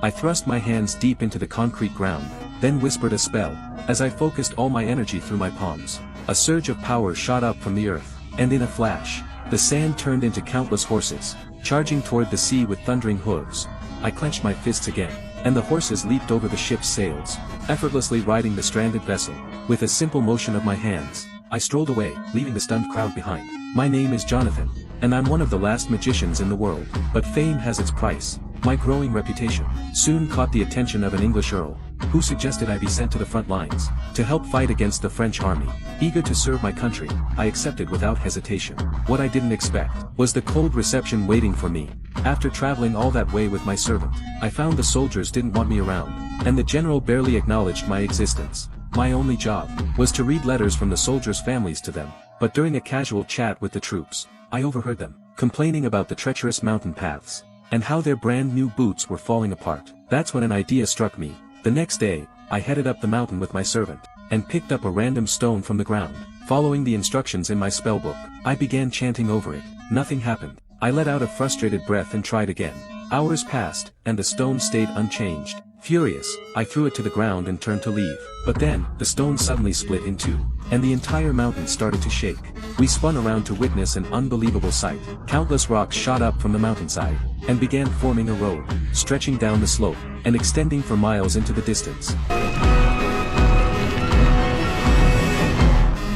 I thrust my hands deep into the concrete ground, then whispered a spell, as I focused all my energy through my palms. A surge of power shot up from the earth, and in a flash, the sand turned into countless horses, charging toward the sea with thundering hooves. I clenched my fists again, and the horses leaped over the ship's sails, effortlessly riding the stranded vessel. With a simple motion of my hands, I strolled away, leaving the stunned crowd behind. My name is Jonathan, and I'm one of the last magicians in the world. But fame has its price. My growing reputation soon caught the attention of an English earl, who suggested I be sent to the front lines, to help fight against the French army. Eager to serve my country, I accepted without hesitation. What I didn't expect was the cold reception waiting for me. After traveling all that way with my servant, I found the soldiers didn't want me around, and the general barely acknowledged my existence. My only job was to read letters from the soldiers' families to them, but during a casual chat with the troops, I overheard them complaining about the treacherous mountain paths, and how their brand new boots were falling apart. That's when an idea struck me. The next day, I headed up the mountain with my servant, and picked up a random stone from the ground. Following the instructions in my spellbook, I began chanting over it. Nothing happened. I let out a frustrated breath and tried again. Hours passed, and the stone stayed unchanged. Furious, I threw it to the ground and turned to leave. But then, the stone suddenly split in two, and the entire mountain started to shake. We spun around to witness an unbelievable sight. Countless rocks shot up from the mountainside, and began forming a road, stretching down the slope, and extending for miles into the distance.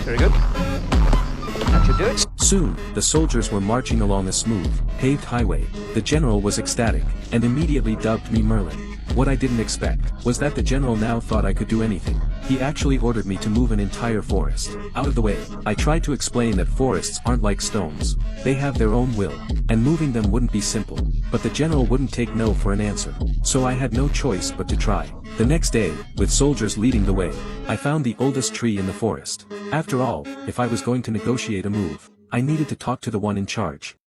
Very good. That should do it. Soon, the soldiers were marching along a smooth, paved highway. The general was ecstatic, and immediately dubbed me Merlin. What I didn't expect was that the general now thought I could do anything. He actually ordered me to move an entire forest out of the way. I tried to explain that forests aren't like stones. They have their own will, and moving them wouldn't be simple. But the general wouldn't take no for an answer. So I had no choice but to try. The next day, with soldiers leading the way, I found the oldest tree in the forest. After all, if I was going to negotiate a move, I needed to talk to the one in charge.